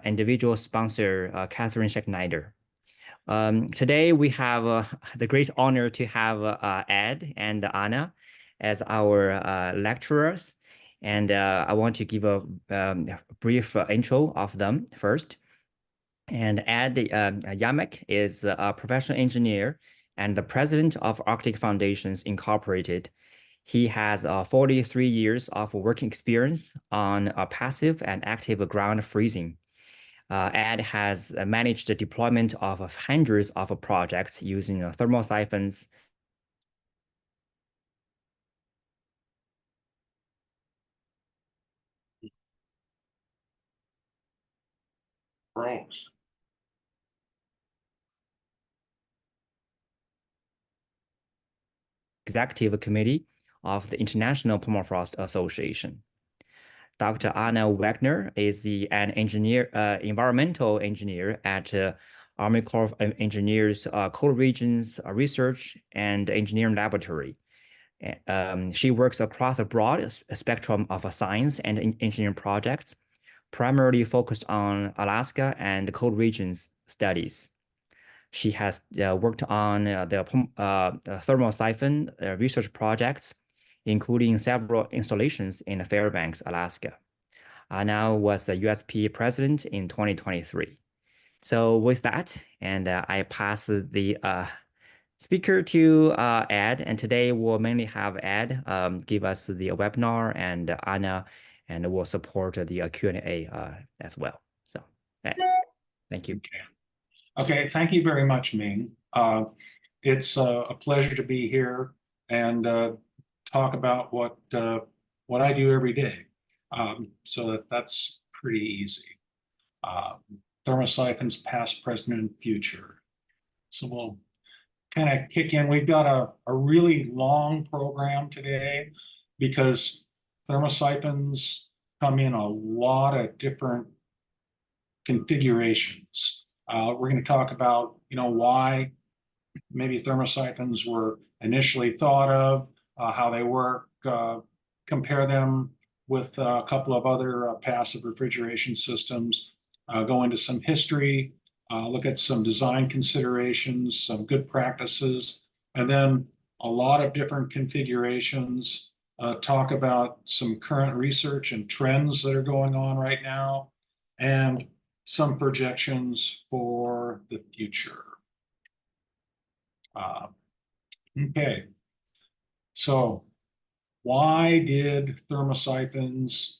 individual sponsor, Catherine Scheckneider. Today, we have the great honor to have Ed and Anna as our lecturers. And I want to give a brief intro of them first. And Ed Yarmak is a professional engineer and the president of Arctic Foundations Incorporated. He has 43 years of working experience on passive and active ground freezing. Ed has managed the deployment of hundreds of projects using thermosyphons. Thanks. Executive Committee of the International Permafrost Association. Dr. Anna Wagner is an engineer, environmental engineer at Army Corps of Engineers Cold Regions Research and Engineering Laboratory. She works across a broad spectrum of science and engineering projects, primarily focused on Alaska and cold regions studies. She has worked on the thermosyphon research projects, including several installations in Fairbanks, Alaska. Anna was the USP president in 2023. So with that, and I pass the speaker to Ed, and today we'll mainly have Ed give us the webinar, and Anna, and we'll support the Q&A as well. So, Ed, thank you. Okay, thank you very much, Ming. It's a pleasure to be here and talk about what I do every day. So that's pretty easy. Thermosyphons, past, present, and future. So we'll kind of kick in. We've got a really long program today because thermosyphons come in a lot of different configurations. We're going to talk about, why maybe thermosyphons were initially thought of, how they work, compare them with a couple of other passive refrigeration systems, go into some history, look at some design considerations, some good practices, and then a lot of different configurations, talk about some current research and trends that are going on right now, and some projections for the future. Okay, so why did thermosyphons,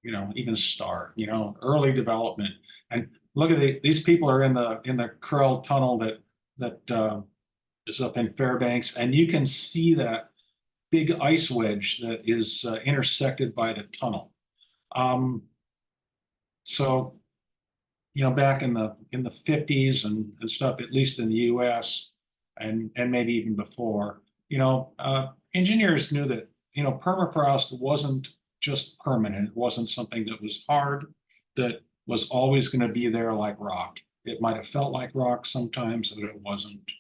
even start? Early development. And look at these people are in the CRREL tunnel that is up in Fairbanks, and you can see that big ice wedge that is intersected by the tunnel. So, back in the 50s and stuff, at least in the US and maybe even before, engineers knew that, permafrost wasn't just permanent. It wasn't something that was hard, that was always going to be there like rock. It might have felt like rock sometimes, but it wasn't.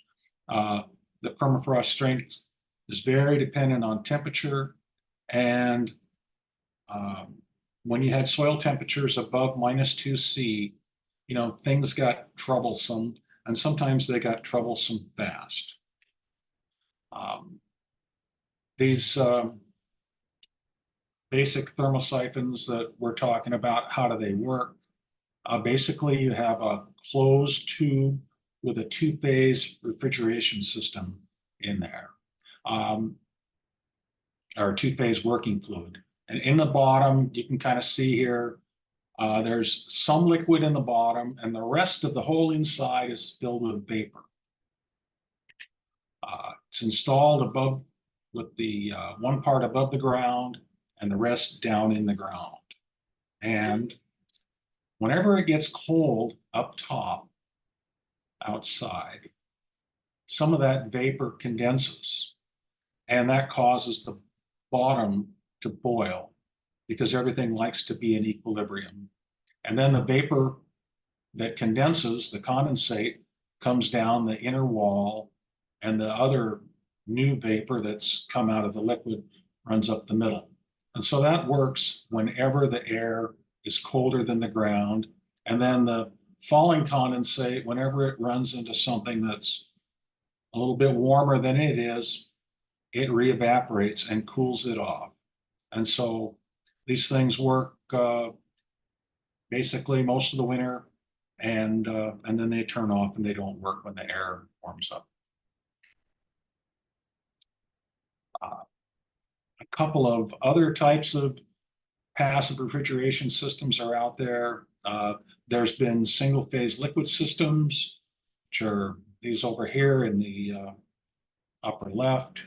The permafrost strength is very dependent on temperature, and when you had soil temperatures above -2°C, things got troublesome, and sometimes they got troublesome fast. These basic thermosyphons that we're talking about, how do they work? Basically, you have a closed tube with a two-phase refrigeration system in there, or two-phase working fluid. And in the bottom, you can kind of see here, there's some liquid in the bottom, and the rest of the whole inside is filled with vapor. It's installed above, with the one part above the ground and the rest down in the ground. And whenever it gets cold up top, outside, some of that vapor condenses, and that causes the bottom to boil because everything likes to be in equilibrium. And then the vapor that condenses, the condensate, comes down the inner wall, and the other new vapor that's come out of the liquid runs up the middle. And so that works whenever the air is colder than the ground. And then the falling condensate, whenever it runs into something that's a little bit warmer than it is, it re-evaporates and cools it off. And so these things work basically most of the winter, and then they turn off and they don't work when the air warms up. A couple of other types of passive refrigeration systems are out there. There's been single phase liquid systems, which are these over here in the upper left.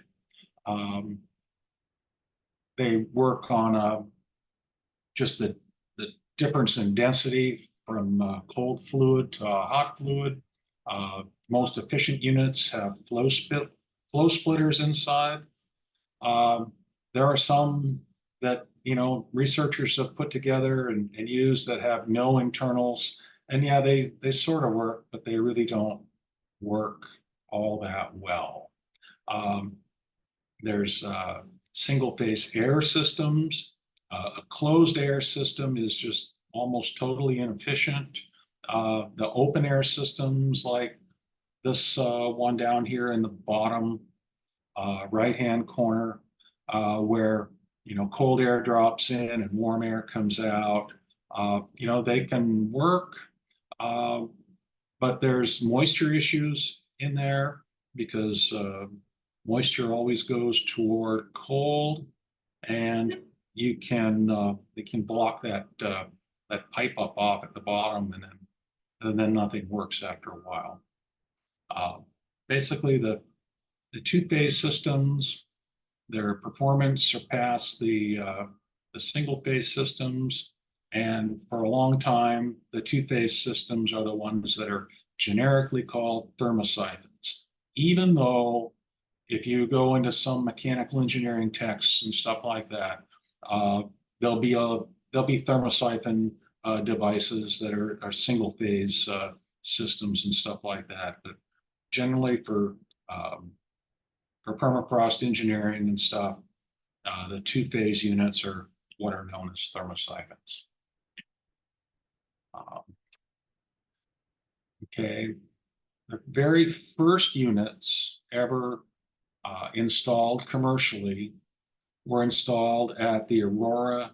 They work on just the difference in density from cold fluid to hot fluid. Most efficient units have flow splitters inside. There are some that researchers have put together and used that have no internals, and yeah, they sort of work, but they really don't work all that well. There's single phase air systems. A closed air system is just almost totally inefficient. The open air systems like this one down here in the bottom right-hand corner, where cold air drops in and warm air comes out. They can work, but there's moisture issues in there because moisture always goes toward cold, and they can block that pipe up off at the bottom, and then nothing works after a while. Basically, the two-phase systems, their performance surpassed the single-phase systems, and for a long time, the two-phase systems are the ones that are generically called thermosyphons, even though if you go into some mechanical engineering texts and stuff like that, there'll be thermosyphon devices that are single-phase systems and stuff like that. But generally, for permafrost engineering and stuff, the two-phase units are what are known as thermosyphons. Okay, the very first units ever installed commercially were installed at the Aurora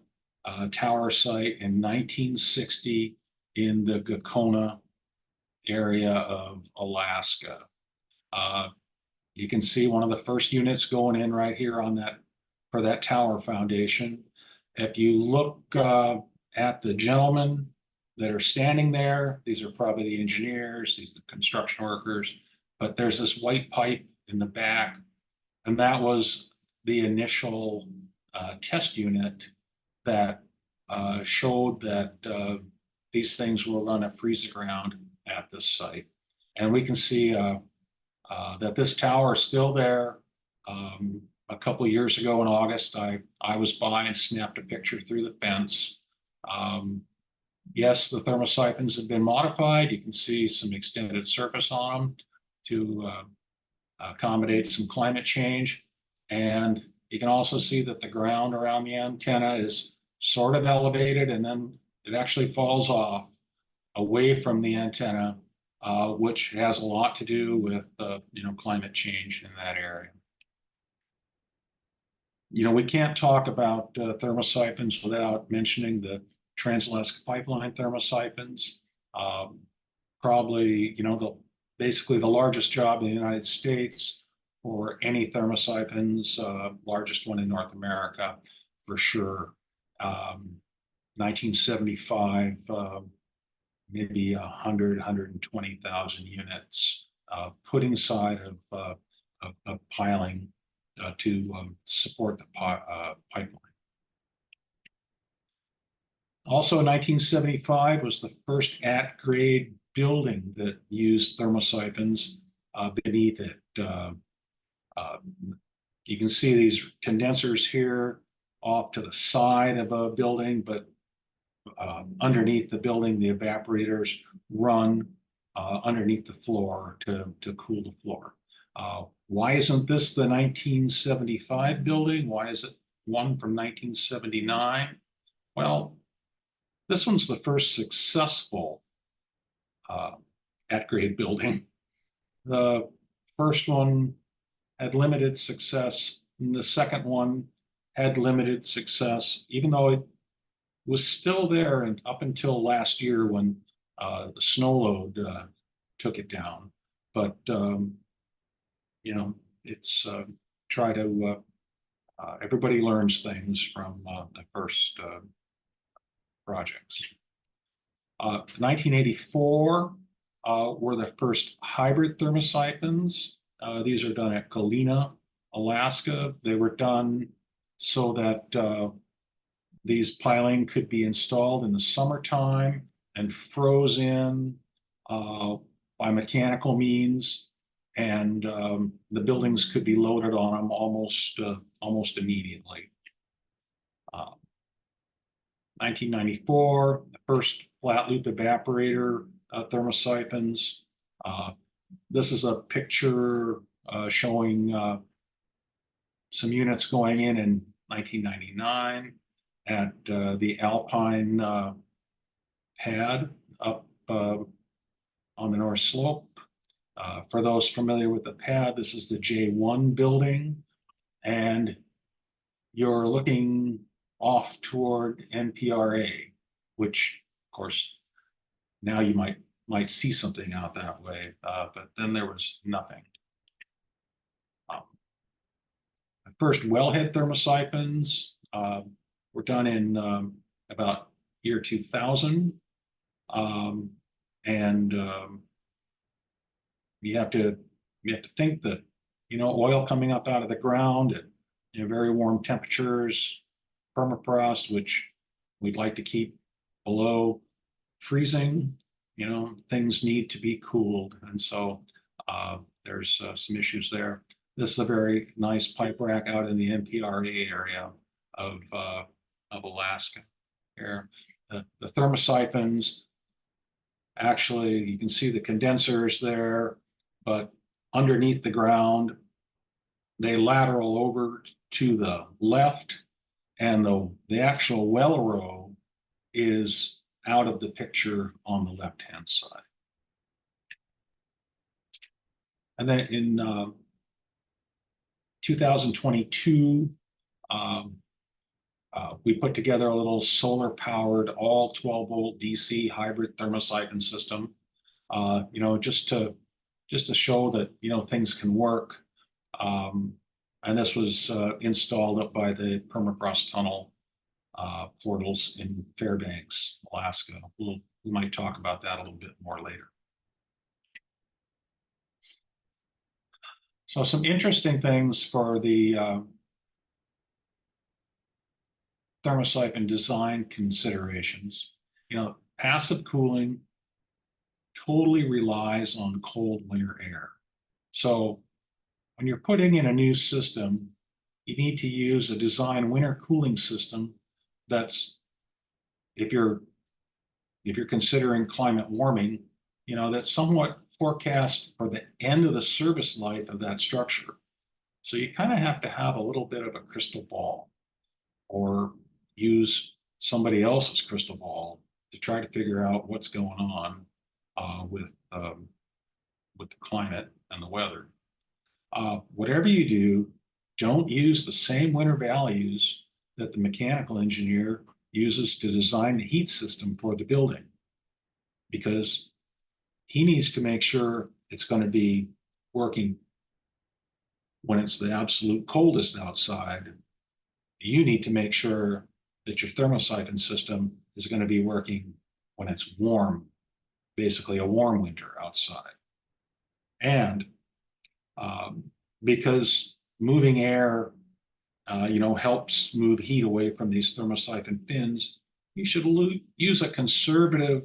tower site in 1960 in the Gakona area of Alaska. You can see one of the first units going in right here on for that tower foundation. If you look at the gentlemen that are standing there, these are probably the engineers, these are the construction workers, but there's this white pipe in the back, and that was the initial test unit that showed that these things will run at freeze the ground at this site. And we can see that this tower is still there. A couple of years ago in August, I was by and snapped a picture through the fence. Yes, the thermosyphons have been modified. You can see some extended surface on them to accommodate some climate change. And you can also see that the ground around the antenna is sort of elevated, and then it actually falls off away from the antenna, which has a lot to do with climate change in that area. We can't talk about thermosyphons without mentioning the Trans-Alaska Pipeline thermosyphons. Probably, basically the largest job in the United States for any thermosyphons, largest one in North America for sure. 1975, maybe 120,000 units put inside of piling to support the pipeline. Also, 1975 was the first at-grade building that used thermosyphons beneath it. You can see these condensers here off to the side of a building, but underneath the building, the evaporators run underneath the floor to cool the floor. Why isn't this the 1975 building? Why is it one from 1979? Well, This one's the first successful at-grade building. The first one had limited success, and the second one had limited success, even though it was still there and up until last year when the snow load took it down. But you know, it's try to everybody learns things from the first projects. 1984 were the first hybrid thermosyphons. These are done at Galena, Alaska. They were done so that these piling could be installed in the summertime and froze in by mechanical means, and the buildings could be loaded on them almost immediately. 1994, the first flat loop evaporator thermosyphons. This is a picture showing some units going in 1999 at the Alpine pad up on the North Slope. For those familiar with the pad, this is the J1 building, and you're looking off toward NPRA, which, of course, now you might see something out that way, but then there was nothing. The first wellhead thermosyphons were done in about year 2000, and you have to think that, you know, oil coming up out of the ground at, you know, very warm temperatures, permafrost, which we'd like to keep below freezing, you know, things need to be cooled, and so there's some issues there. This is a very nice pipe rack out in the NPRA area of Alaska. Here, the thermosyphons, actually, you can see the condensers there, but underneath the ground, they lateral over to the left, and the actual well row is out of the picture on the left-hand side. And then in 2022, we put together a little solar-powered, all 12-volt DC hybrid thermosyphon system. You know, just to show that, you know, things can work. And this was installed up by the permafrost tunnel portals in Fairbanks, Alaska. We might talk about that a little bit more later. So some interesting things for the thermosyphon design considerations. You know, passive cooling totally relies on cold winter air. So when you're putting in a new system, you need to use a design winter cooling system that's, if you're considering climate warming, you know, that's somewhat forecast for the end of the service life of that structure. So you kind of have to have a little bit of a crystal ball, or use somebody else's crystal ball to try to figure out what's going on with the climate and the weather. Whatever you do, don't use the same winter values that the mechanical engineer uses to design the heat system for the building, because he needs to make sure it's going to be working when it's the absolute coldest outside. You need to make sure that your thermosyphon system is going to be working when it's warm, basically a warm winter outside. And because moving air, you know, helps move heat away from these thermosyphon fins, you should use a conservative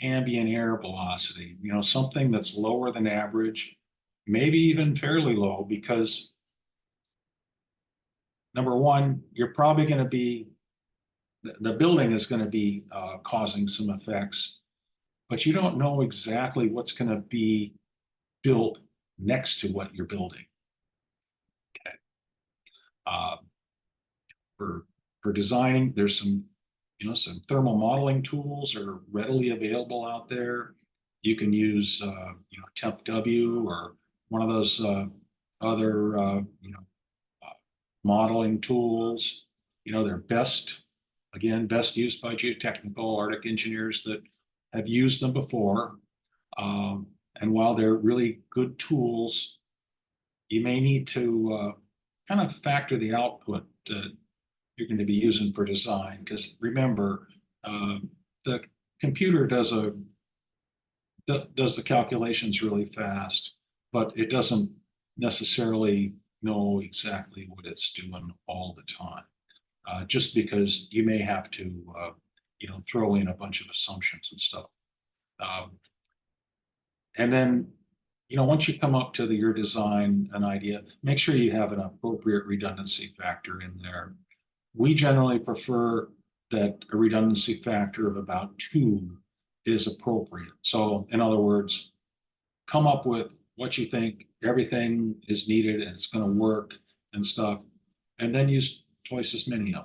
ambient air velocity, you know, something that's lower than average, maybe even fairly low, because number one, you're probably going to be, the building is going to be causing some effects, but you don't know exactly what's going to be built next to what you're building. Okay. For designing, there's some, some thermal modeling tools are readily available out there. You can use, Temp W or one of those other, modeling tools. They're best used by geotechnical Arctic engineers that have used them before. And while they're really good tools, you may need to kind of factor the output that you're going to be using for design. Because remember, the computer does the calculations really fast, but it doesn't necessarily know exactly what it's doing all the time. Just because you may have to, throw in a bunch of assumptions and stuff. And then, once you come up to your design, an idea, make sure you have an appropriate redundancy factor in there. We generally prefer that a redundancy factor of about 2 is appropriate. So in other words, come up with what you think everything is needed and it's going to work and stuff, and then use twice as many of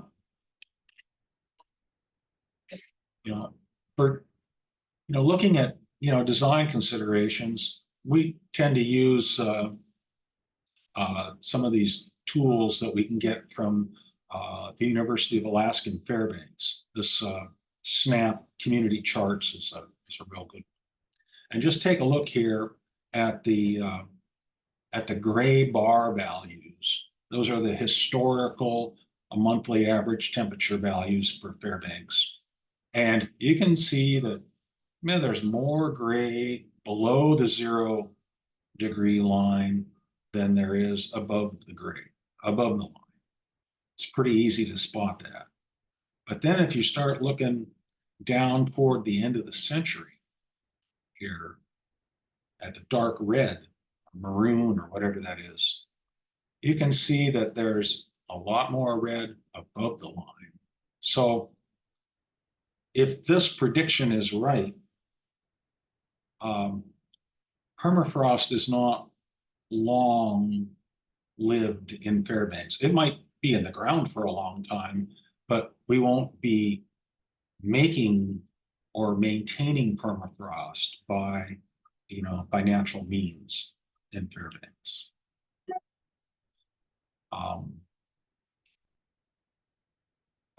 them. For looking at design considerations, we tend to use some of these tools that we can get from the University of Alaska in Fairbanks. This SNAP community charts is a real good one. And just take a look here at the gray bar values. Those are the historical monthly average temperature values for Fairbanks. And you can see that, man, there's more gray below the 0-degree line than there is above the line. It's pretty easy to spot that. But then if you start looking down toward the end of the century here at the dark red, maroon, or whatever that is, you can see that there's a lot more red above the line. So if this prediction is right, permafrost is not long lived in Fairbanks. It might be in the ground for a long time, but we won't be making or maintaining permafrost by natural means in Fairbanks.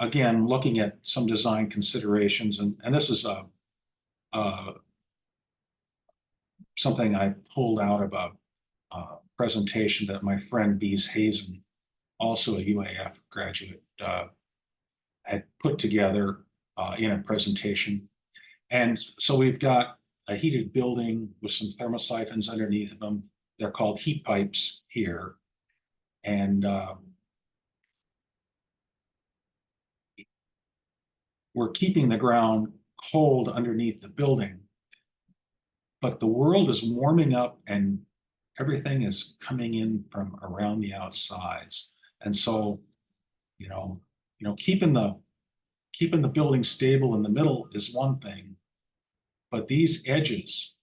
Again, looking at some design considerations, and this is something I pulled out of a presentation that my friend Bees Hazen, also a UAF graduate, had put together in a presentation. And so we've got a heated building with some thermosyphons underneath them. They're called heat pipes here. And we're keeping the ground cold underneath the building. But the world is warming up and everything is coming in from around the outsides. And so, keeping the building stable in the middle is one thing, but these edges,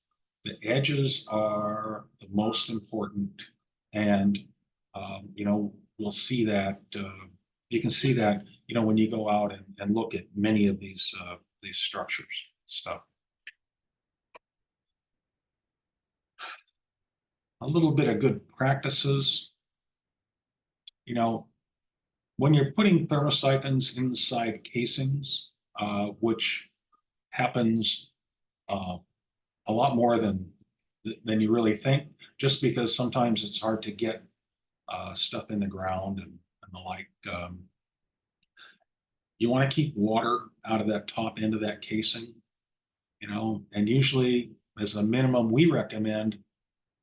the edges are the most important. And, we'll see that, you can see that, when you go out and look at many of these structures stuff. A little bit of good practices. When you're putting thermosyphons inside casings, which happens a lot more than you really think, just because sometimes it's hard to get stuff in the ground and the like. You want to keep water out of that top end of that casing, and usually as a minimum, we recommend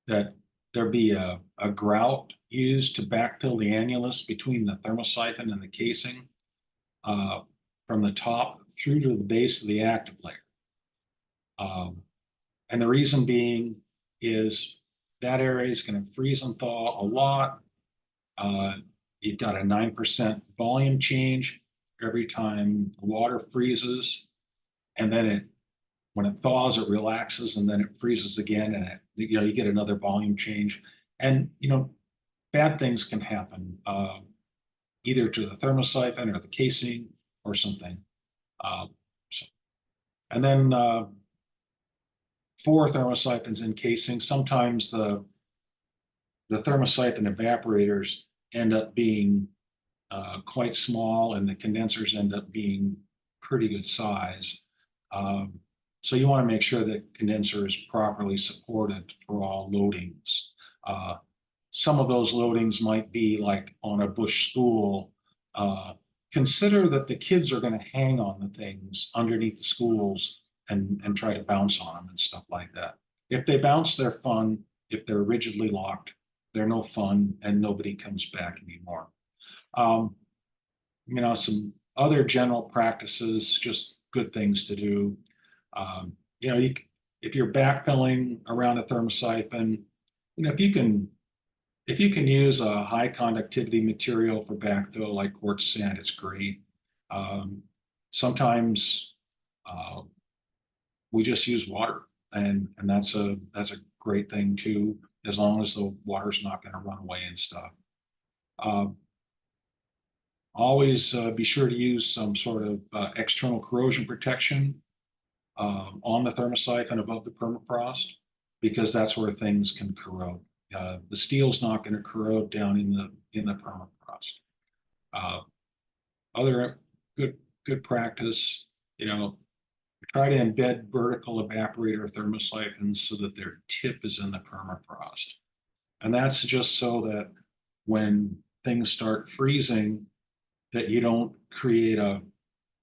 that there be a grout used to backfill the annulus between the thermosyphon and the casing from the top through to the base of the active layer. And the reason being is that area is going to freeze and thaw a lot. You've got a 9% volume change every time the water freezes, and then when it thaws, it relaxes, and then it freezes again, and you get another volume change. And bad things can happen, either to the thermosyphon or the casing or something. So, and then for thermosyphons in casing, sometimes the thermosyphon evaporators end up being quite small, and the condensers end up being pretty good size. So you want to make sure that condenser is properly supported for all loadings. Some of those loadings might be like on a bush stool. Consider that the kids are going to hang on the things underneath the schools and try to bounce on them and stuff like that. If they bounce, they're fun. If they're rigidly locked, they're no fun, and nobody comes back anymore. Some other general practices, just good things to do. If you're backfilling around a thermosyphon, if you can use a high conductivity material for backfill like quartz sand, it's great. Sometimes we just use water, and that's a great thing too, as long as the water's not going to run away and stuff. Always be sure to use some sort of external corrosion protection on the thermosyphon above the permafrost, because that's where things can corrode. The steel's not going to corrode down in the permafrost. Other good practice, try to embed vertical evaporator thermosyphons so that their tip is in the permafrost. And that's just so that when things start freezing, that you don't create a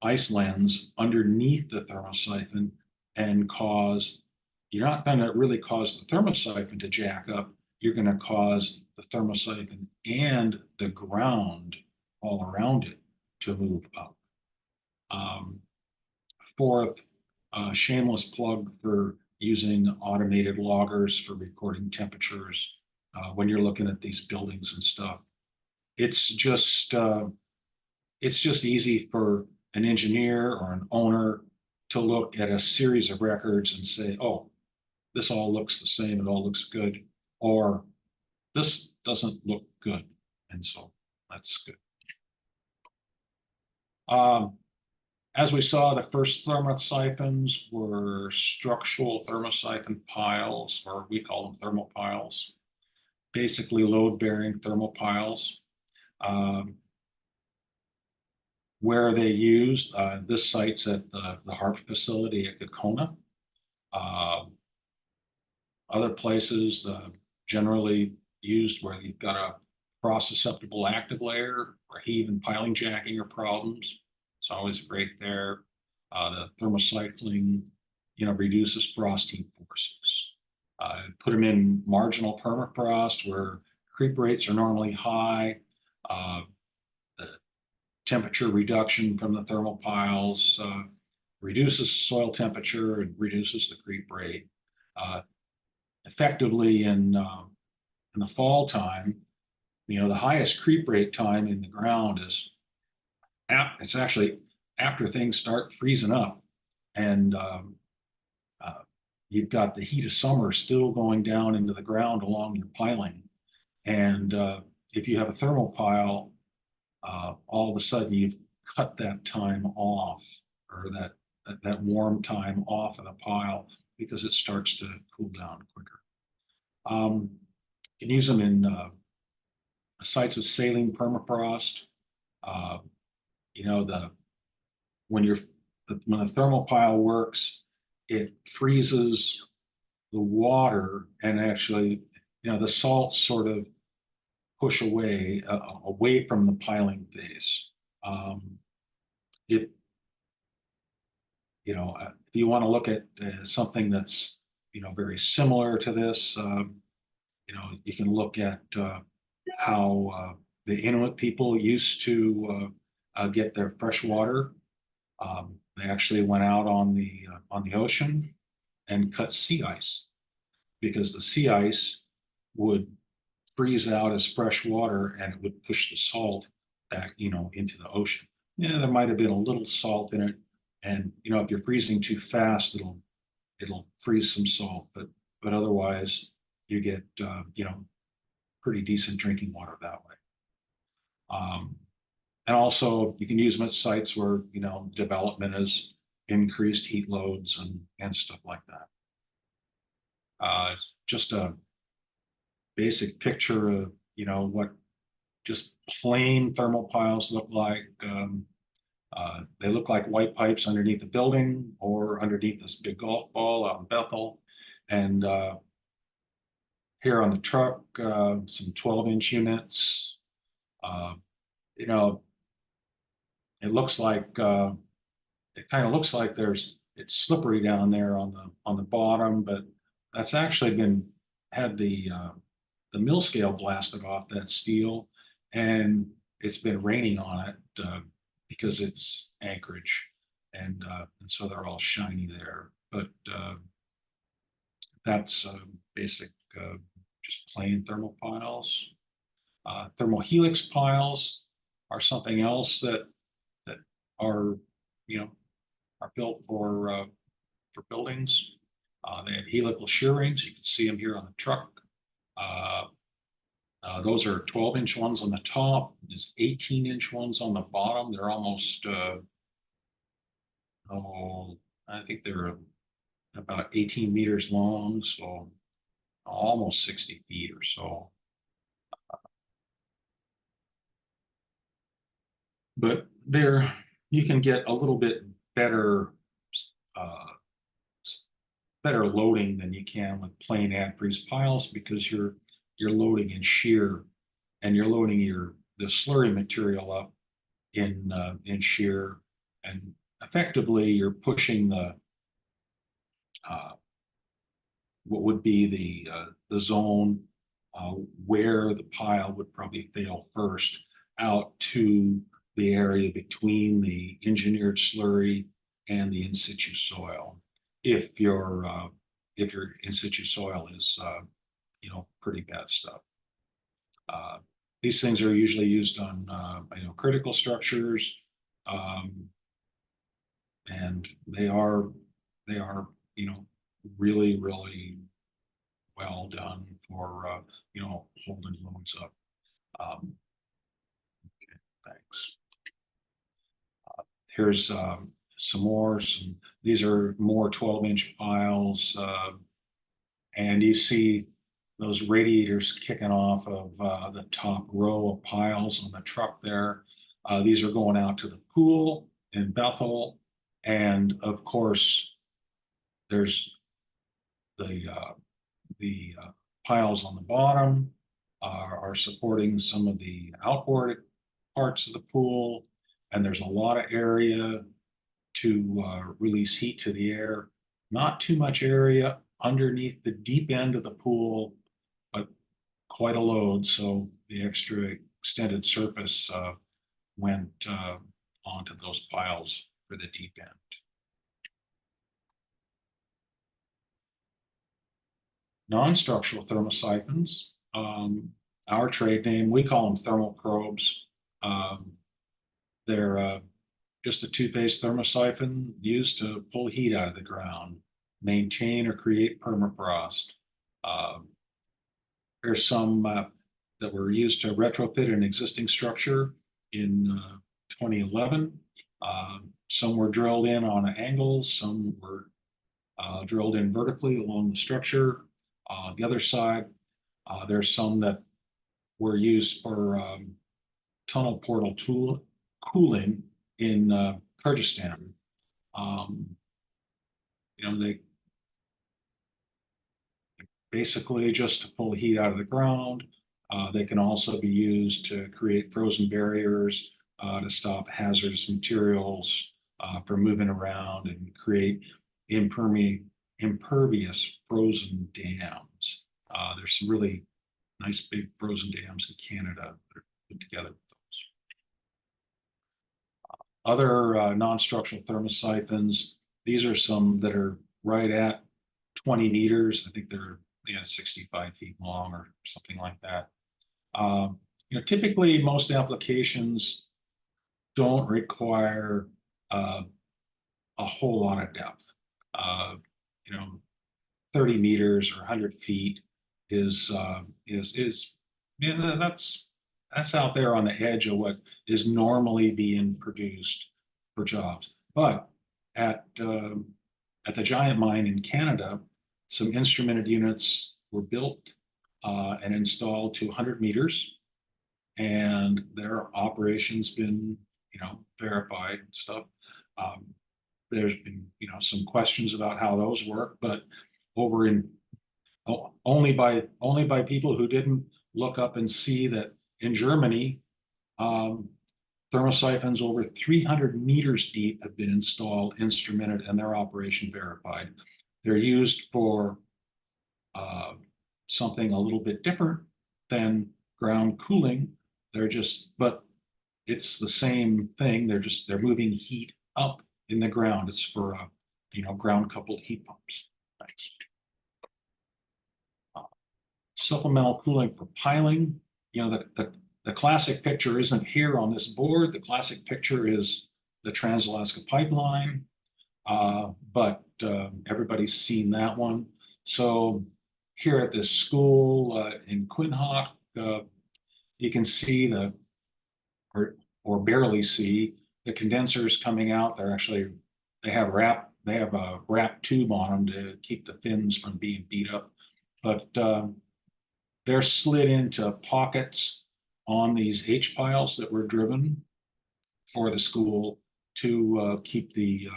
ice lens underneath the thermosyphon and you're not going to really cause the thermosyphon to jack up. You're going to cause the thermosyphon and the ground all around it to move up. Fourth, shameless plug for using automated loggers for recording temperatures when you're looking at these buildings and stuff. It's just easy for an engineer or an owner to look at a series of records and say, oh, this all looks the same, it all looks good, or this doesn't look good. And so that's good. As we saw, the first thermosyphons were structural thermosyphon piles, or we call them thermopiles, basically load-bearing thermopiles. Where they used, this site's at the HARP facility at Kokona. Other places generally used where you've got a frost-susceptible active layer, or heave and piling jacking are problems. It's always great there. The thermocycling, reduces frost heat forces. Put them in marginal permafrost where creep rates are normally high. The temperature reduction from the thermopiles reduces soil temperature and reduces the creep rate. Effectively in the fall time, the highest creep rate time in the ground is it's actually after things start freezing up, and you've got the heat of summer still going down into the ground along your piling. And if you have a thermopile, all of a sudden you've cut that time off, or that warm time off of the pile, because it starts to cool down quicker. You can use them in sites with saline permafrost. When a thermopile works, it freezes the water, and actually, the salts sort of push away from the piling phase. If you want to look at something that's very similar to this, you can look at how the Inuit people used to get their fresh water. They actually went out on the ocean and cut sea ice, because the sea ice would freeze out as fresh water, and it would push the salt back, into the ocean. Yeah, there might have been a little salt in it, and if you're freezing too fast, it'll freeze some salt, but otherwise you get pretty decent drinking water that way. And also you can use them at sites where, development is increased heat loads and stuff like that. Just a basic picture of, what just plain thermal piles look like. They look like white pipes underneath the building or underneath this big golf ball out in Bethel. And here on the truck, some 12-inch units. Uh, you know, it looks like it kind of looks like it's slippery down there on the bottom, but that's actually had the mill scale blasted off that steel, and it's been raining on it because it's Anchorage, and so they're all shiny there. But that's basic, just plain thermal piles. Thermal helix piles are something else that are, you know, are built for buildings. They have helical shearings. You can see them here on the truck. Uh, those are 12-inch ones on the top. There's 18-inch ones on the bottom. They're almost, I think they're about 18 meters long, so almost 60 feet or so. But you can get a little bit better uh, better loading than you can with plain antifreeze piles because you're loading in shear, and you're loading the slurry material up in shear, and effectively you're pushing uh, what would be the zone where the pile would probably fail first out to the area between the engineered slurry and the in situ soil. If your in situ soil is pretty bad stuff. These things are usually used on critical structures, um, and they are really well done for holding loads up. Okay, thanks. Here's some more. These are more 12-inch piles, and you see those radiators kicking off of the top row of piles on the truck there. These are going out to the pool in Bethel, and of course, there's the piles on the bottom are supporting some of the outboard parts of the pool, and there's a lot of area to release heat to the air. Not too much area underneath the deep end of the pool, but quite a load. So the extra extended surface went onto those piles for the deep end. Non-structural thermosyphons, our trade name, we call them thermal probes. They're just a two-phase thermosyphon used to pull heat out of the ground, maintain or create permafrost. There's some that were used to retrofit an existing structure in 2011. Some were drilled in on angles, some were drilled in vertically along the structure. The other side, there's some that were used for tunnel portal cooling in Kyrgyzstan. They basically just to pull heat out of the ground. They can also be used to create frozen barriers to stop hazardous materials from moving around and create impervious frozen dams. There's some really nice big frozen dams in Canada that are put together with those. Other non-structural thermosyphons, these are some that are right at 20 meters. I think they're 65 feet long or something like that. Typically most applications don't require a whole lot of depth. 30 meters or 100 feet is that's that's out there on the edge of what is normally being produced for jobs. But at the giant mine in Canada, some instrumented units were built and installed to 100 meters, and their operation's been, verified and stuff. There's been, some questions about how those work, but over in only by people who didn't look up and see that in Germany, thermosyphons over 300 meters deep have been installed, instrumented, and their operation verified. They're used for something a little bit different than ground cooling. But it's the same thing. They're moving heat up in the ground. It's for, ground coupled heat pumps. Thanks. Supplemental cooling for piling. The classic picture isn't here on this board. The classic picture is the Trans-Alaska Pipeline, but everybody's seen that one. So here at this school in Quinhagak, you can see or barely see the condensers coming out. They have a wrap tube on them to keep the fins from being beat up, but they're slid into pockets on these H piles that were driven for the school to keep the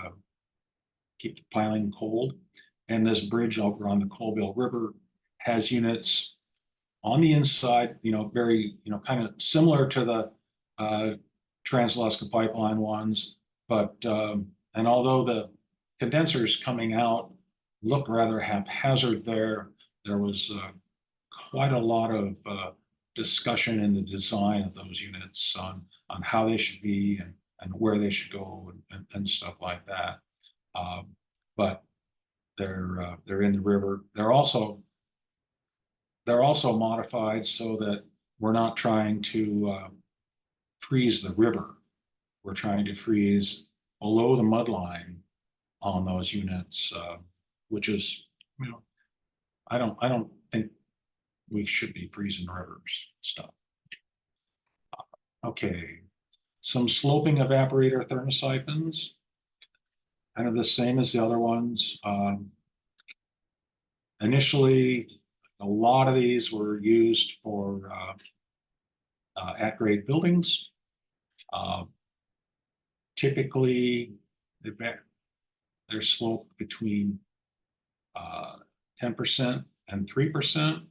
piling cold. And this bridge over on the Colville River has units on the inside, very, kind of similar to the Trans-Alaska Pipeline ones, but and although the condensers coming out look rather haphazard there was quite a lot of discussion in the design of those units on how they should be and where they should go and stuff like that. But they're in the river. They're also modified so that we're not trying to freeze the river. We're trying to freeze below the mud line on those units, which is, I don't think we should be freezing rivers stuff. Okay, some sloping evaporator thermosyphons, kind of the same as the other ones. Initially, a lot of these were used for at-grade buildings. Typically, they're sloped between 10% and 3%.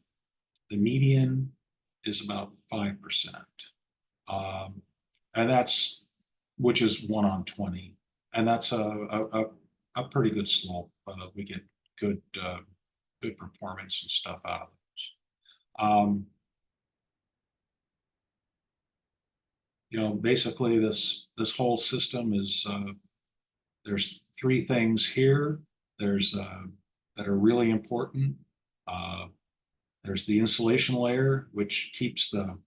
The median is about 5%. And which is 1 on 20. And that's a pretty good slope. We get good performance and stuff out of those. Basically this whole system is, there's 3 things here. There's that are really important. There's the insulation layer, which keeps the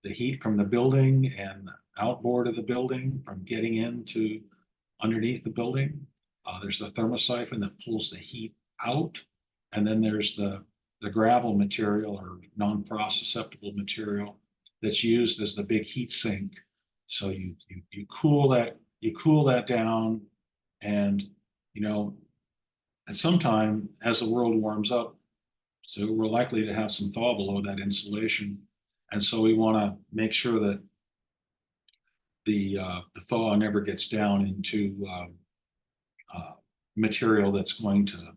heat from the building and outboard of the building from getting into underneath the building. There's the thermosyphon that pulls the heat out. And then there's the gravel material or non-frost susceptible material that's used as the big heat sink. So you cool that down, and at some time as the world warms up, so we're likely to have some thaw below that insulation, and so we want to make sure that the thaw never gets down into material that's going to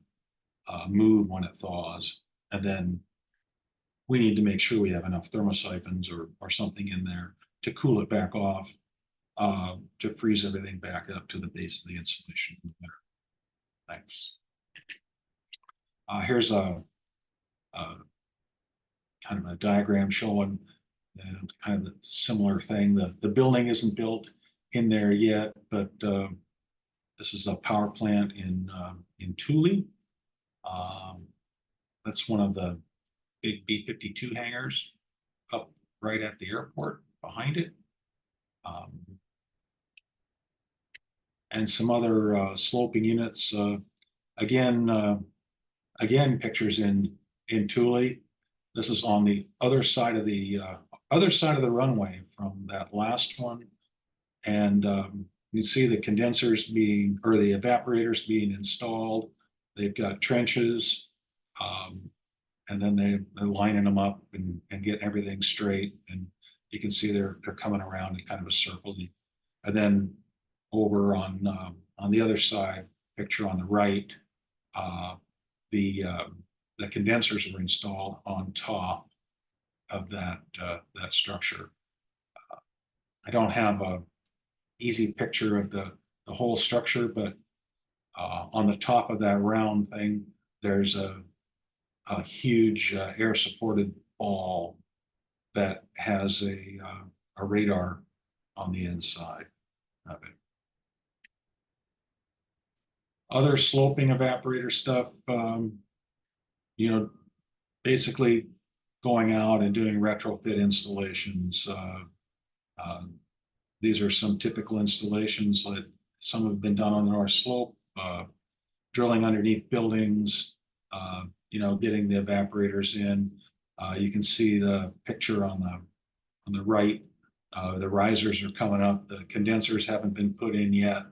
move when it thaws, and then we need to make sure we have enough thermosyphons or something in there to cool it back off, to freeze everything back up to the base of the insulation. Thanks. Here's a kind of a diagram showing kind of the similar thing. The building isn't built in there yet, but this is a power plant in Thule. That's one of the big B-52 hangars up right at the airport behind it. And some other sloping units. Again, pictures in Thule. This is on the other side of the other side of the runway from that last one. And you see the condensers being, or the evaporators being installed. They've got trenches, and then they're lining them up and getting everything straight. And you can see they're coming around in kind of a circle. And then over on the other side, picture on the right, the condensers were installed on top of that structure. I don't have a easy picture of the whole structure, but on the top of that round thing, there's a huge air supported ball that has a radar on the inside of it. Other sloping evaporator stuff, basically going out and doing retrofit installations. These are some typical installations that some have been done on the North Slope, drilling underneath buildings, getting the evaporators in. You can see the picture on the right. The risers are coming up. The condensers haven't been put in yet,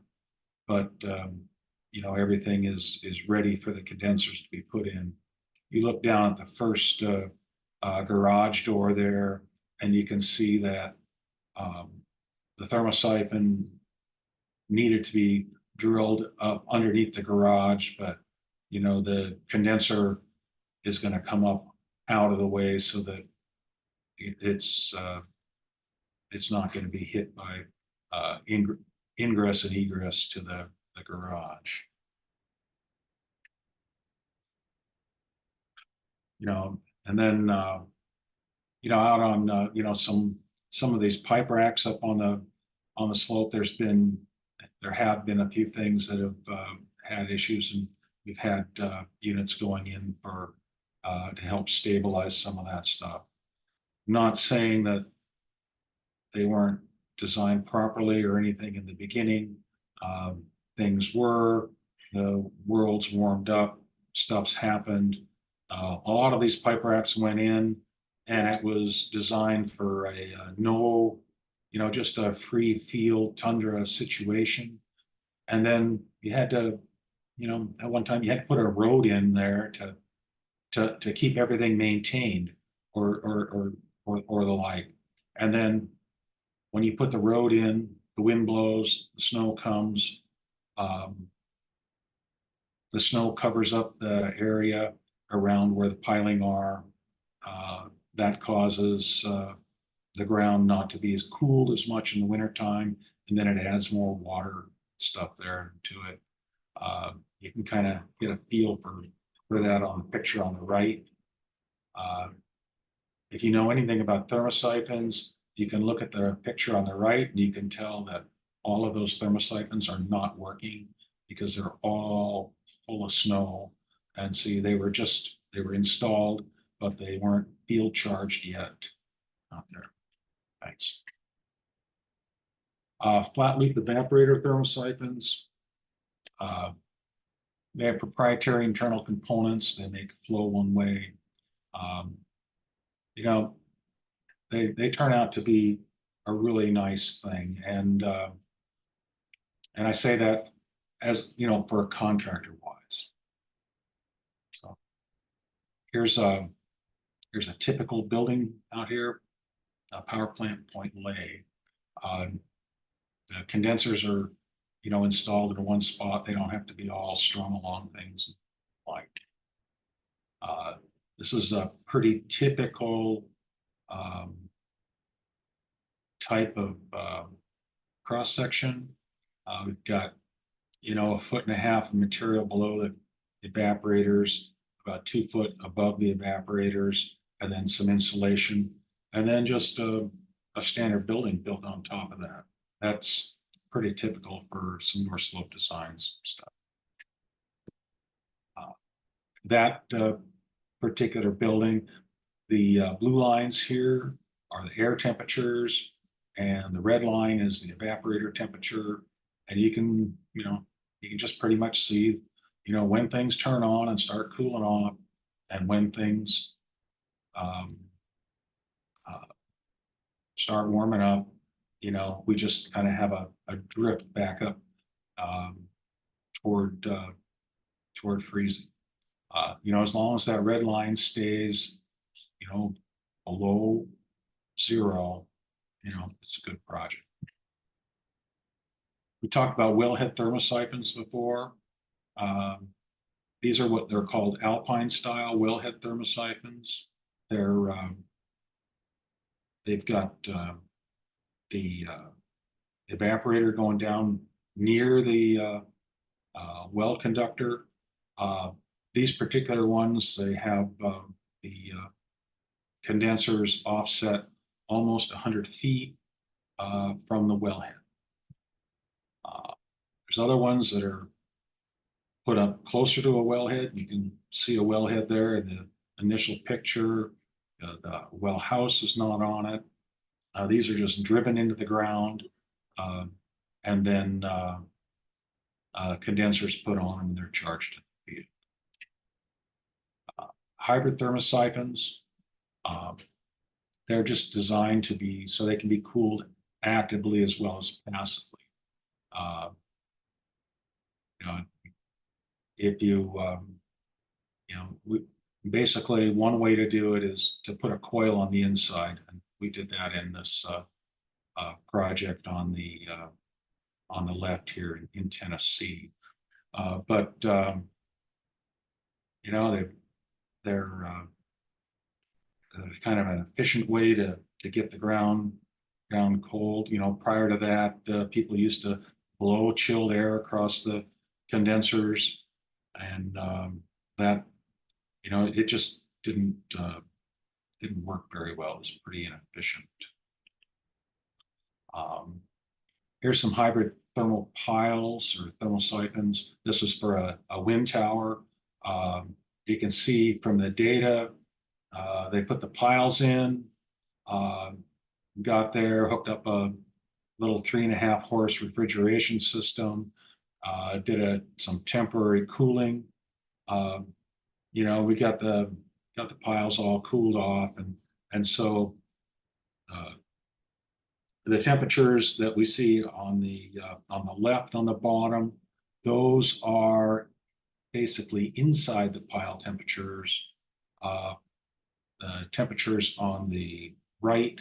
but everything is ready for the condensers to be put in. You look down at the first garage door there, and you can see that the thermosyphon needed to be drilled up underneath the garage, but the condenser is going to come up out of the way so that it's not going to be hit by ingress and egress to the garage. And then out on some of these pipe racks up on the slope, there have been a few things that have had issues, and we've had units going in to help stabilize some of that stuff. Not saying that they weren't designed properly or anything in the beginning. Things were, the world's warmed up, stuff's happened. A lot of these pipe racks went in, and it was designed for a just a free field tundra situation. And then you had to, at one time you had to put a road in there to keep everything maintained or the like. And then when you put the road in, the wind blows, the snow comes, the snow covers up the area around where the piling are. That causes the ground not to be as cooled as much in the wintertime, and then it adds more water stuff there to it. You can kind of get a feel for that on the picture on the right. If you know anything about thermosyphons, you can look at the picture on the right and you can tell that all of those thermosyphons are not working because they're all full of snow. And see, they were installed, but they weren't field charged yet out there. Thanks. Flat loop evaporator thermosyphons. They have proprietary internal components. They make flow one way. They turn out to be a really nice thing, and I say that as for a contractor wise. So here's a typical building out here, a power plant point lay. The condensers are installed in one spot. They don't have to be all strung along things like. This is a pretty typical type of cross section. We've got 1.5 feet of material below the evaporators, about 2 feet above the evaporators, and then some insulation, and then just a standard building built on top of that. That's pretty typical for some North Slope designs stuff. That particular building, the blue lines here are the air temperatures, and the red line is the evaporator temperature. And you can just pretty much see, when things turn on and start cooling off, and when things start warming up, you know, we just kind of have a drift back up um, toward toward freezing. You know, as long as that red line stays, you know, below 0, you know, it's a good project. We talked about wellhead thermosyphons before. These are what they're called alpine style wellhead thermosyphons. They've got the evaporator going down near the well conductor. These particular ones, they have the condensers offset almost 100 feet from the wellhead. There's other ones that are put up closer to a wellhead. You can see a wellhead there in the initial picture. The well house is not on it. These are just driven into the ground, and then condensers put on them and they're charged to the field. Hybrid thermosyphons, they're just designed to be so they can be cooled actively as well as passively. You know, if you, you know, basically one way to do it is to put a coil on the inside, and we did that in this project on the left here in Tennessee. But you know, they're kind of an efficient way to get the ground cold. You know, prior to that, people used to blow chilled air across the condensers, and that, you know, it just didn't work very well. It was pretty inefficient. Here's some hybrid thermal piles or thermosyphons. This is for a wind tower. You can see from the data, they put the piles in, got there, hooked up a little 3.5 horse refrigeration system, did some temporary cooling. You know, we got the piles all cooled off, and so the temperatures that we see on the left on the bottom, those are basically inside the pile temperatures. The temperatures on the right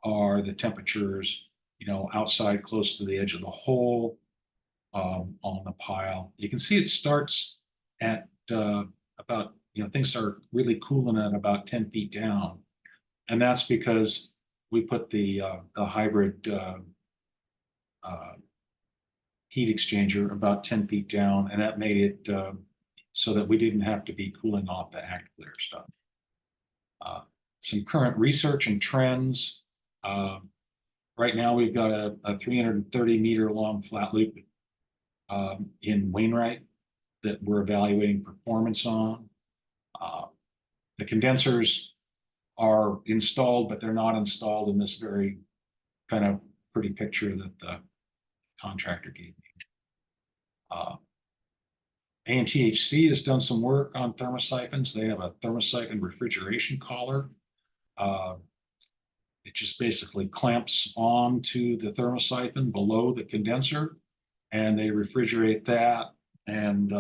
are the temperatures, you know, outside close to the edge of the hole on the pile. You can see it starts at about, you know, things start really cooling at about 10 feet down. And that's because we put the hybrid heat exchanger about 10 feet down, and that made it so that we didn't have to be cooling off the active layer stuff. Some current research and trends. Right now we've got a 330 meter long flat loop in Wainwright that we're evaluating performance on. The condensers are installed, but they're not installed in this very kind of pretty picture that the contractor gave me. ANTHC has done some work on thermosyphons. They have a thermosyphon refrigeration collar. It just basically clamps on to the thermosyphon below the condenser, and they refrigerate that. And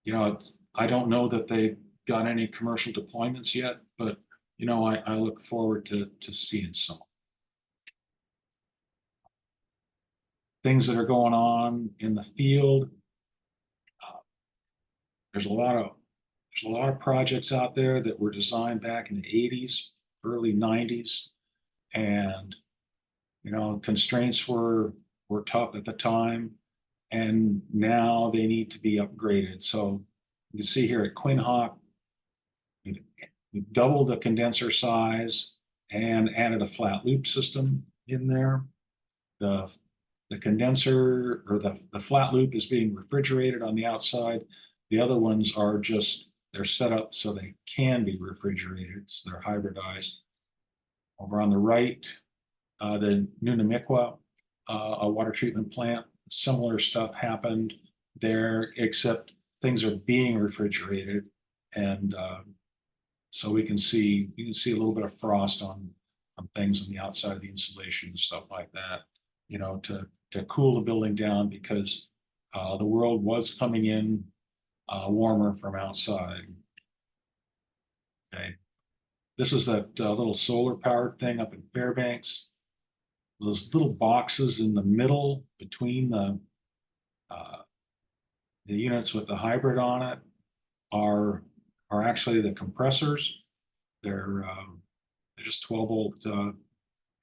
you know, I don't know that they've got any commercial deployments yet, but you know, I look forward to seeing some things that are going on in the field. There's a lot of projects out there that were designed back in the 80s, early 90s, and you know, constraints were tough at the time, and now they need to be upgraded. So you can see here at Quinhagh, we doubled the condenser size and added a flat loop system in there. The condenser or the flat loop is being refrigerated on the outside. The other ones are just, they're set up so they can be refrigerated, so they're hybridized. Over on the right, the Nunamiqua, a water treatment plant, similar stuff happened there, except things are being refrigerated, and so you can see a little bit of frost on things on the outside of the insulation and stuff like that, you know, to cool the building down, because the world was coming in warmer from outside. Okay, this is that little solar powered thing up in Fairbanks. Those little boxes in the middle between the units with the hybrid on it are actually the compressors. They're just 12-volt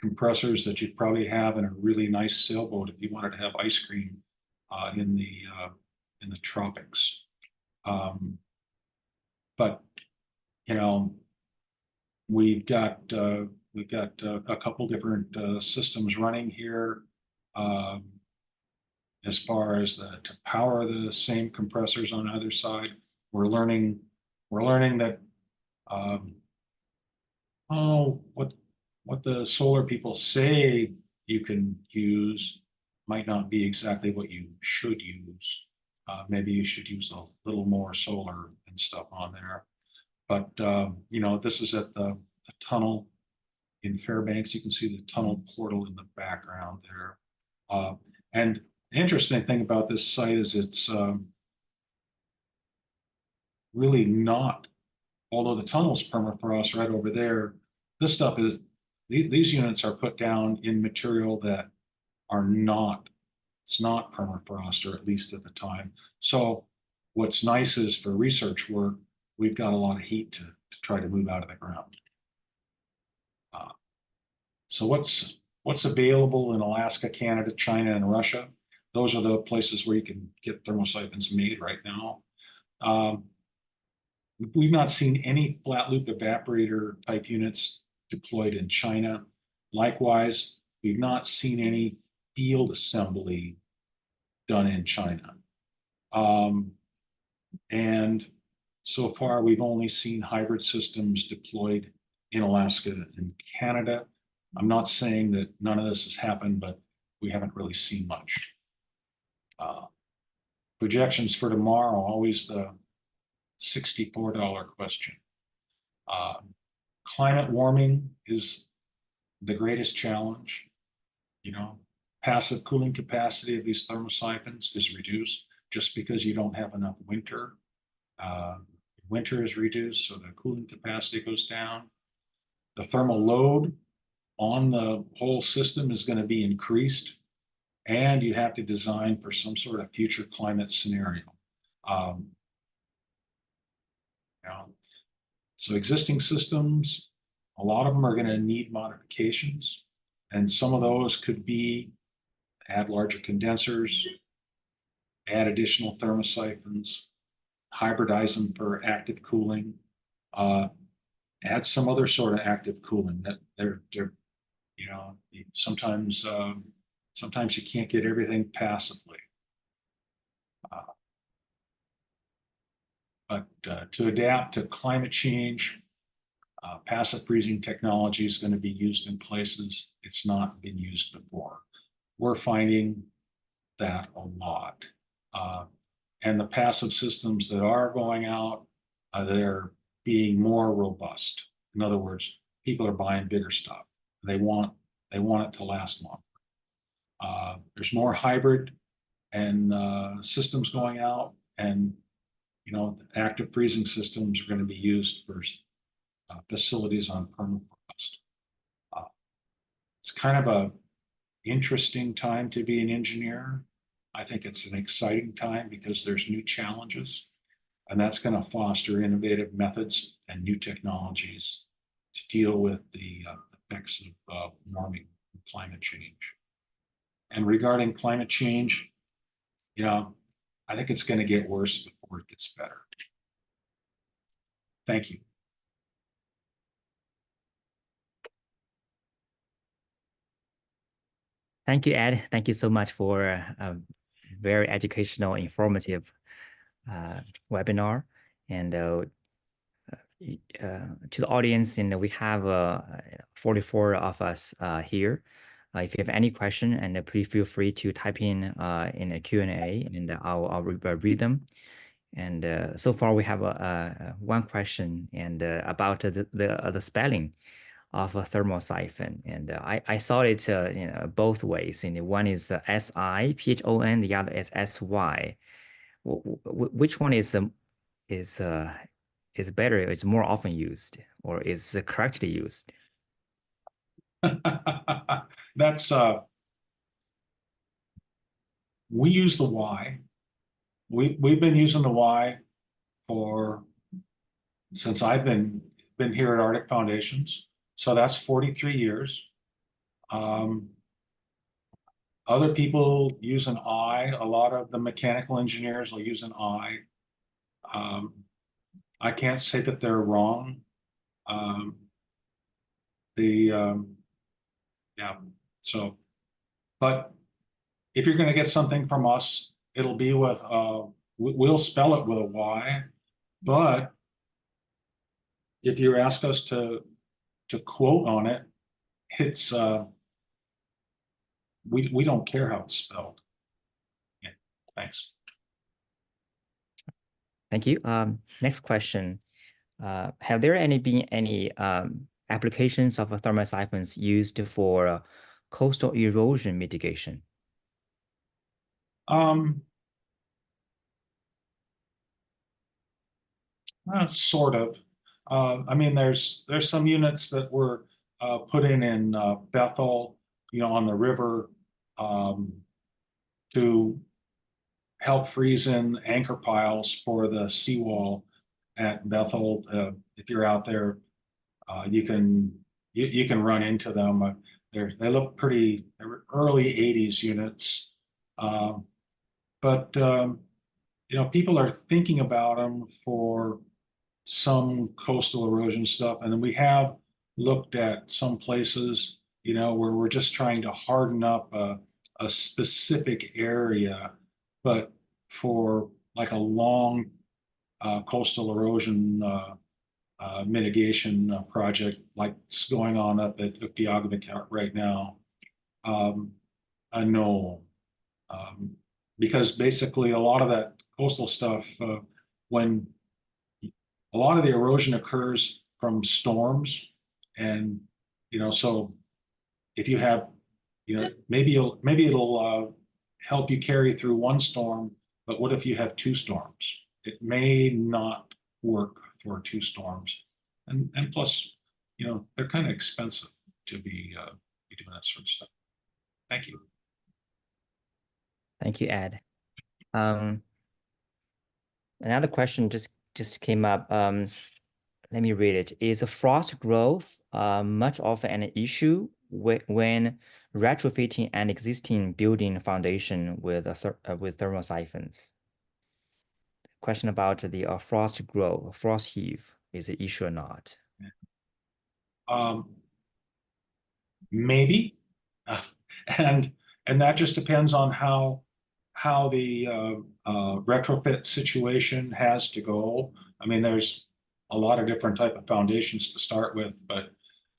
compressors that you'd probably have in a really nice sailboat if you wanted to have ice cream in the tropics. But you know, we've got a couple different systems running here. As far as to power the same compressors on either side, we're learning that what the solar people say you can use might not be exactly what you should use. Maybe you should use a little more solar and stuff on there. But you know, this is at the tunnel in Fairbanks. You can see the tunnel portal in the background there. And the interesting thing about this site is it's really not, although the tunnel's permafrost right over there, this stuff is, these units are put down in material that are not, it's not permafrost, or at least at the time. So what's nice is for research work, we've got a lot of heat to try to move out of the ground. So what's available in Alaska, Canada, China, and Russia? Those are the places where you can get thermosyphons made right now. We've not seen any flat loop evaporator type units deployed in China. Likewise, we've not seen any field assembly done in China. And so far, we've only seen hybrid systems deployed in Alaska and Canada. I'm not saying that none of this has happened, but we haven't really seen much. Projections for tomorrow, always the $64 question. Climate warming is the greatest challenge. You know, passive cooling capacity of these thermosyphons is reduced just because you don't have enough winter. Winter is reduced, so the cooling capacity goes down. The thermal load on the whole system is going to be increased, and you have to design for some sort of future climate scenario. You know, so existing systems, a lot of them are going to need modifications, and some of those could be add larger condensers, add additional thermosyphons, hybridize them for active cooling, add some other sort of active cooling that they're you know, sometimes you can't get everything passively. But to adapt to climate change, passive freezing technology is going to be used in places it's not been used before. We're finding that a lot. And the passive systems that are going out, they're being more robust. In other words, people are buying bigger stuff. They want it to last longer. There's more hybrid and systems going out, and you know, active freezing systems are going to be used for facilities on permafrost. It's kind of a interesting time to be an engineer. I think it's an exciting time because there's new challenges, and that's going to foster innovative methods and new technologies to deal with the effects of warming and climate change. And regarding climate change, you know, I think it's going to get worse before it gets better. Thank you. Thank you, Ed. Thank you so much for a very educational, informative webinar. And to the audience, and we have 44 of us here. If you have any question, and please feel free to type in a Q&A, and I'll read them. And so far we have one question and about the spelling of a thermosyphon, and I saw it both ways. And one is SIPHON, the other is SY. Which one is uh, is better? Is more often used, or is correctly used? That's we use the Y. We've been using the Y for since I've been here at Arctic Foundations. So that's 43 years. Other people use an I. A lot of the mechanical engineers will use an I. I can't say that they're wrong. Yeah. So, but if you're going to get something from us, it'll be with we'll spell it with a Y. But if you ask us to quote on it, it's we don't care how it's spelled. Yeah, thanks. Thank you. Next question. Have there been any applications of thermosyphons used for coastal erosion mitigation? Sort of. I mean, there's some units that were put in Bethel, on the river, to help freeze in anchor piles for the seawall at Bethel. If you're out there, you can run into them. They look pretty. They're early '80s units, but people are thinking about them for some coastal erosion stuff, and then we have looked at some places, where we're just trying to harden up a specific area, but for like a long coastal erosion mitigation project like it's going on up at Uktiagavik right now. No, because basically a lot of that coastal stuff, when a lot of the erosion occurs from storms, and so if you have, maybe it'll help you carry through one storm, but what if you have two storms? It may not work for two storms, and plus, they're kind of expensive to be doing that sort of stuff. Thank you. Thank you, Ed. Another question just came up. Let me read it. Is frost growth much of an issue when retrofitting an existing building foundation with thermosyphons? Question about the frost growth, frost heave, is an issue or not? Maybe, and that just depends on how the retrofit situation has to go. I mean, there's a lot of different type of foundations to start with, but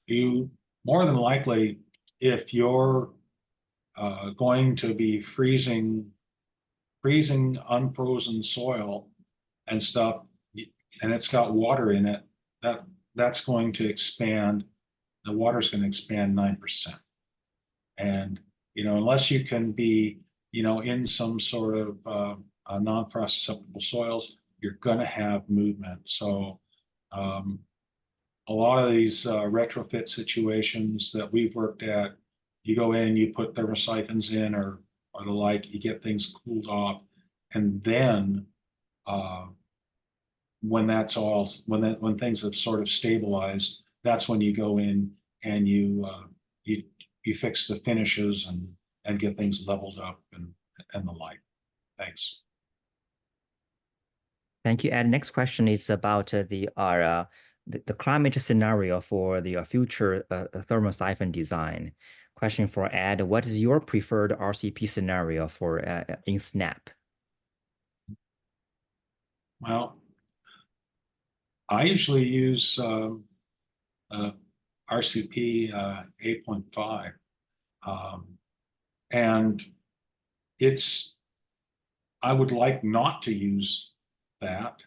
you more than likely, if you're going to be freezing unfrozen soil and stuff, and it's got water in it, that's going to expand. The water's going to expand 9%. And, unless you can be, in some sort of non-frost susceptible soils, you're going to have movement. So a lot of these retrofit situations that we've worked at, you go in, you put thermosyphons in or the like, you get things cooled off, and then when things have sort of stabilized, that's when you go in and you fix the finishes and get things leveled up and the like. Thanks. Thank you, Ed. Next question is about the climate scenario for the future thermosyphon design. Question for Ed: what is your preferred RCP scenario for in SNAP? Well, I usually use RCP 8.5, and I would like not to use that,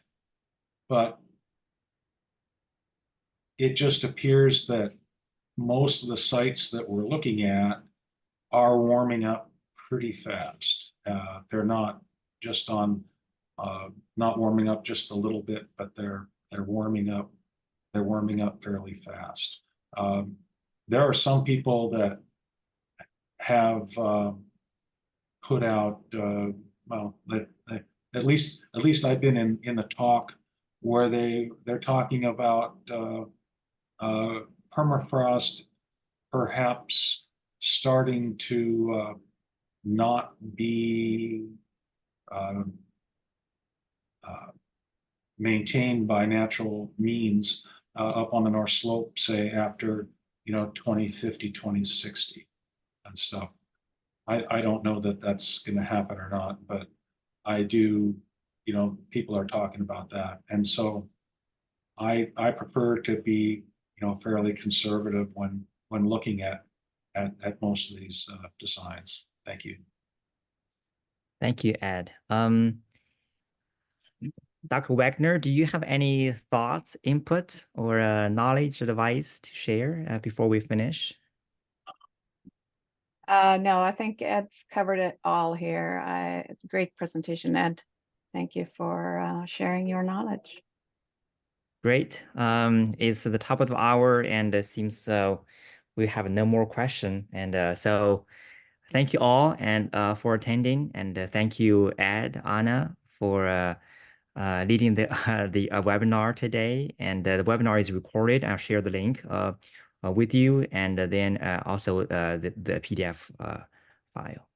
but it just appears that most of the sites that we're looking at are warming up pretty fast. They're not just on, not warming up just a little bit, but they're warming up. They're warming up fairly fast. There are some people that have put out, well, at least I've been in the talk where they're talking about permafrost perhaps starting to not be maintained by natural means up on the North Slope, say after 2050, 2060 and stuff. I don't know that that's going to happen or not, but I do, people are talking about that. And so I prefer to be, fairly conservative when looking at most of these designs. Thank you. Thank you, Ed. Dr. Wagner, do you have any thoughts, input, or knowledge, advice to share before we finish? No, I think Ed's covered it all here. Great presentation, Ed. Thank you for sharing your knowledge. Great. It's the top of the hour, and it seems we have no more question. And so thank you all and for attending, and thank you, Ed, Anna, for leading the webinar today. And the webinar is recorded. I'll share the link with you, and then also the PDF file.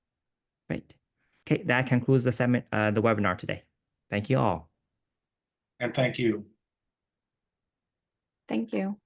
Great. Okay, that concludes the webinar today. Thank you all. And thank you. Thank you.